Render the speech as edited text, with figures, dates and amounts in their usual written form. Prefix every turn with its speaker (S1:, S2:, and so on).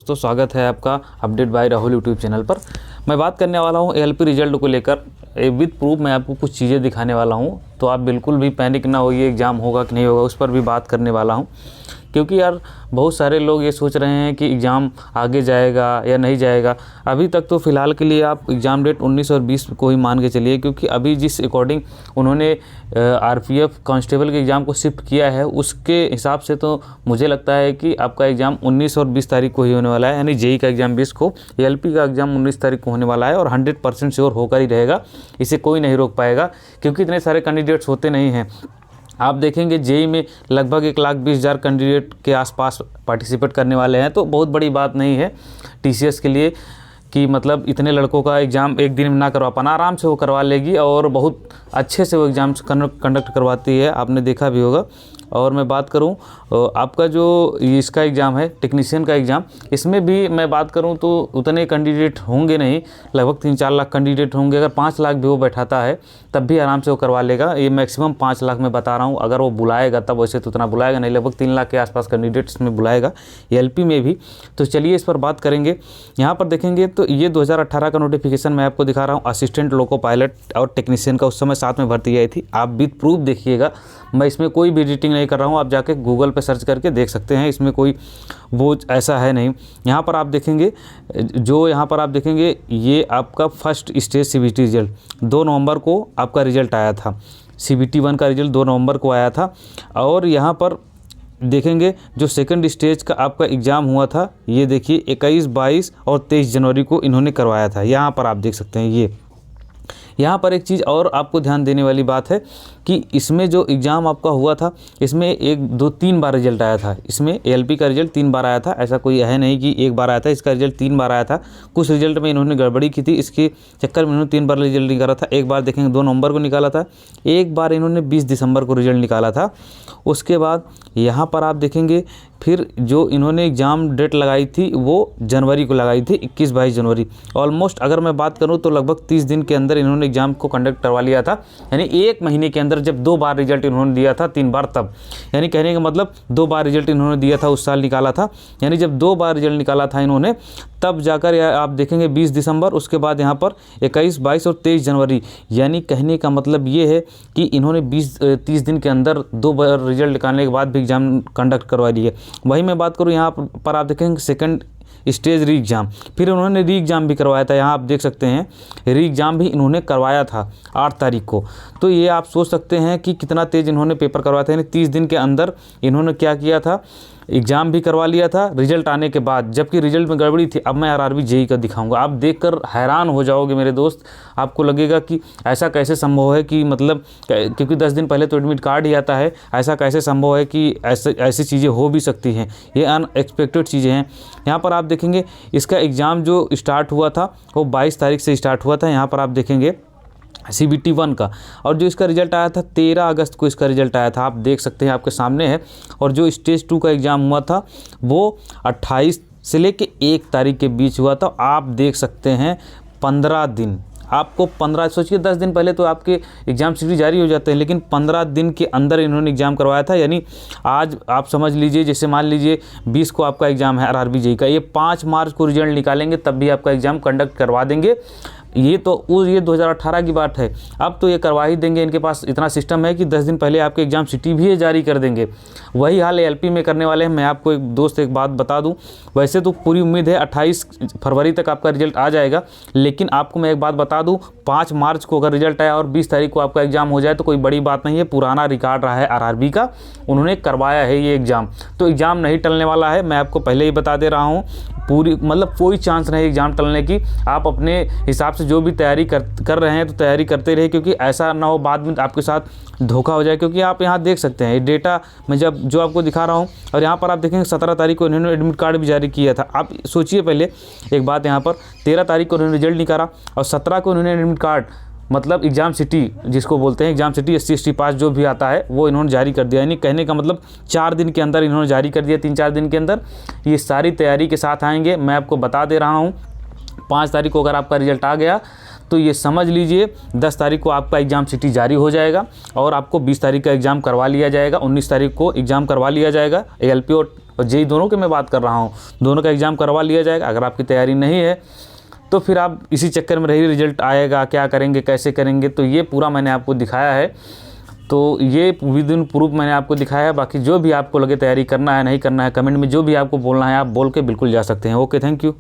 S1: दोस्तों, स्वागत है आपका update bye Rahul YouTube channel पर। मैं बात करने वाला हूं एएलपी रिजल्ट को लेकर। विद प्रूफ मैं आपको कुछ चीज़ें दिखाने वाला हूं, तो आप बिल्कुल भी पैनिक ना होइए। एग्ज़ाम होगा कि नहीं होगा उस पर भी बात करने वाला हूं, क्योंकि यार बहुत सारे लोग ये सोच रहे हैं कि एग्ज़ाम आगे जाएगा या नहीं जाएगा। अभी तक तो फ़िलहाल के लिए आप एग्ज़ाम डेट 19 और 20 को ही मान के चलिए, क्योंकि अभी जिस अकॉर्डिंग उन्होंने आरपीएफ कांस्टेबल के एग्ज़ाम को शिफ्ट किया है उसके हिसाब से तो मुझे लगता है कि आपका एग्ज़ाम 19 और 20 तारीख को ही होने वाला है। यानी जेई का एग्ज़ाम 20 को, एएलपी का एग्ज़ाम 19 तारीख को होने वाला है और 100% श्योर होकर ही रहेगा। इसे कोई नहीं रोक पाएगा, क्योंकि इतने सारे कैंडिडेट्स होते नहीं हैं। आप देखेंगे जेई में लगभग 1,20,000 कैंडिडेट के आसपास पार्टिसिपेट करने वाले हैं, तो बहुत बड़ी बात नहीं है टीसीएस के लिए कि मतलब इतने लड़कों का एग्ज़ाम एक दिन में ना करवा पाना। आराम से वो करवा लेगी और बहुत अच्छे से वो एग्ज़ाम कंडक्ट करवाती है, आपने देखा भी होगा। और मैं बात करूं आपका जो इसका एग्ज़ाम है टेक्नीशियन का एग्ज़ाम, इसमें भी मैं बात करूं तो उतने कैंडिडेट होंगे नहीं, लगभग 3-4 लाख कैंडिडेट होंगे। अगर 5 लाख भी वो बैठाता है तब भी आराम से वो करवा लेगा। ये मैक्सिमम 5 लाख मैं बता रहा हूं, अगर वो बुलाएगा तब। वैसे तो उतना बुलाएगा नहीं, लगभग 3 लाख के आसपास कैंडिडेट्स में बुलाएगा एएलपी में भी। तो चलिए इस पर बात करेंगे। यहाँ पर देखेंगे तो ये 2018 का नोटिफिकेशन मैं आपको दिखा रहा हूँ। असिस्टेंट लोको पायलट और टेक्नीशियन का उस समय साथ में भर्ती आई थी। आप विद प्रूफ देखिएगा, मैं इसमें कोई भी एडिटिंग नहीं कर रहा हूँ। आप जाके गूगल पे सर्च करके देख सकते हैं, इसमें कोई वो ऐसा है नहीं। यहाँ पर आप देखेंगे यहाँ पर आप देखेंगे ये आपका फर्स्ट स्टेज सीबीटी रिजल्ट 2 नवंबर को आपका रिजल्ट आया था। सीबीटी 1 का रिजल्ट 2 नवंबर को आया था। और यहाँ पर देखेंगे जो सेकंड स्टेज का आपका एग्ज़ाम हुआ था, ये देखिए 21, 22 और 23 जनवरी को इन्होंने करवाया था। यहाँ पर आप देख सकते हैं। यहाँ पर एक चीज़ और आपको ध्यान देने वाली बात है कि इसमें जो एग्ज़ाम आपका हुआ था, इसमें 1, 2, 3 बार रिजल्ट आया था। इसमें एएलपी का रिजल्ट 3 बार आया था, ऐसा कोई है नहीं कि 1 बार आया था। इसका रिजल्ट 3 बार आया था। कुछ रिजल्ट में इन्होंने गड़बड़ी की थी, इसके चक्कर में इन्होंने 3 बार रिजल्ट निकाला था। एक बार देखेंगे 2 नवंबर को निकाला था, एक बार इन्होंने 20 दिसंबर को रिजल्ट निकाला था। उसके बाद यहाँ पर आप देखेंगे फिर जो इन्होंने एग्ज़ाम डेट लगाई थी वो जनवरी को लगाई थी, 21-22 जनवरी। ऑलमोस्ट अगर मैं बात करूँ तो लगभग 30 दिन के अंदर इन्होंने एग्ज़ाम को कंडक्ट करवा लिया था। यानी 1 महीने के अंदर, जब 2 बार रिजल्ट इन्होंने दिया था, 3 बार तब। यानी कहने का मतलब 2 बार रिजल्ट इन्होंने दिया था, उस साल निकाला था। यानी जब 2 बार रिजल्ट निकाला था इन्होंने, तब जाकर आप देखेंगे 20 दिसंबर, उसके बाद यहाँ पर 21, 22 और 23 जनवरी। यानी कहने का मतलब ये है कि इन्होंने 30 दिन के अंदर 2 बार रिजल्ट निकालने के बाद भी एग्ज़ाम कंडक्ट करवा दिए। वही मैं बात करूँ यहाँ पर आप देखेंगे सेकंड स्टेज री एग्ज़ाम, फिर उन्होंने री एग्ज़ाम भी करवाया था। यहाँ आप देख सकते हैं री एग्ज़ाम भी इन्होंने करवाया था 8 तारीख को। तो ये आप सोच सकते हैं कि कितना तेज़ इन्होंने पेपर करवाया था। यानी 30 दिन के अंदर इन्होंने क्या किया था, एग्ज़ाम भी करवा लिया था रिजल्ट आने के बाद, जबकि रिजल्ट में गड़बड़ी थी। अब मैं आरआरबी जेई का दिखाऊंगा, आप देखकर हैरान हो जाओगे मेरे दोस्त। आपको लगेगा कि ऐसा कैसे संभव है कि मतलब, क्योंकि 10 दिन पहले तो एडमिट कार्ड ही आता है, ऐसा कैसे संभव है कि ऐसी चीज़ें हो भी सकती हैं। ये अनएक्सपेक्टेड चीज़ें हैं। यहाँ पर आप देखेंगे इसका एग्ज़ाम जो स्टार्ट हुआ था वो 22 तारीख से स्टार्ट हुआ था। यहाँ पर आप देखेंगे सीबीटी 1 का, और जो इसका रिजल्ट आया था 13 अगस्त को इसका रिजल्ट आया था। आप देख सकते हैं, आपके सामने है। और जो स्टेज 2 का एग्ज़ाम हुआ था वो 28 से लेके 1 तारीख के बीच हुआ था। आप देख सकते हैं 15 दिन, आपको 15, सोचिए 10 दिन पहले तो आपके एग्ज़ाम सीटी जारी हो जाते हैं, लेकिन 15 दिन के अंदर इन्होंने एग्ज़ाम करवाया था। यानी आज आप समझ लीजिए, जैसे मान लीजिए 20 को आपका एग्ज़ाम है आरआरबी जेई का, ये 5 मार्च को रिजल्ट निकालेंगे तब भी आपका एग्ज़ाम कंडक्ट करवा देंगे। ये 2018 की बात है, अब तो ये करवा ही देंगे। इनके पास इतना सिस्टम है कि 10 दिन पहले आपके एग्ज़ाम सिटी भी जारी कर देंगे। वही हाल एएलपी में करने वाले हैं। मैं आपको एक बात बता दूं, वैसे तो पूरी उम्मीद है 28 फरवरी तक आपका रिजल्ट आ जाएगा, लेकिन आपको मैं एक बात बता दूं, 5 मार्च को अगर रिजल्ट आया और 20 तारीख को आपका एग्ज़ाम हो जाए तो कोई बड़ी बात नहीं है। पुराना रिकॉर्ड रहा है आरआरबी का, उन्होंने करवाया है ये एग्ज़ाम, तो एग्ज़ाम नहीं टलने वाला है। मैं आपको पहले ही बता दे रहा हूँ, पूरी मतलब कोई चांस नहीं एग्ज़ाम टलने की। आप अपने हिसाब से जो भी तैयारी कर रहे हैं तो तैयारी करते रहे, क्योंकि ऐसा ना हो बाद में आपके साथ धोखा हो जाए। क्योंकि आप यहाँ देख सकते हैं डेटा मैं जो आपको दिखा रहा हूँ, और यहाँ पर आप देखेंगे 17 तारीख को इन्होंने एडमिट कार्ड भी जारी किया था। आप सोचिए पहले एक बात, यहाँ पर 13 तारीख को इन्होंने रिजल्ट निकाला और 17 को इन्होंने एडमिट कार्ड, मतलब एग्ज़ाम सिटी जिसको बोलते हैं, एग्ज़ाम सिटी SC ST पास जो भी आता है वो इन्होंने जारी कर दिया। यानी कहने का मतलब 4 दिन के अंदर इन्होंने जारी कर दिया, 3-4 दिन के अंदर। ये सारी तैयारी के साथ आएंगे, मैं आपको बता दे रहा हूँ। 5 तारीख को अगर आपका रिजल्ट आ गया तो ये समझ लीजिए 10 तारीख को आपका एग्ज़ाम सिटी जारी हो जाएगा और आपको 20 तारीख का एग्ज़ाम करवा लिया जाएगा, 19 तारीख को एग्ज़ाम करवा लिया जाएगा एएलपी और और जेई दोनों की मैं बात कर रहा हूँ, दोनों का एग्ज़ाम करवा लिया जाएगा। अगर आपकी तैयारी नहीं है तो फिर आप इसी चक्कर में रहिए, रिजल्ट आएगा क्या करेंगे कैसे करेंगे, तो ये पूरा मैंने आपको दिखाया है। तो ये विद इन प्रूफ मैंने आपको दिखाया है। बाकी जो भी आपको लगे तैयारी करना है नहीं करना है, कमेंट में जो भी आपको बोलना है आप बोल के बिल्कुल जा सकते हैं। Okay, thank you.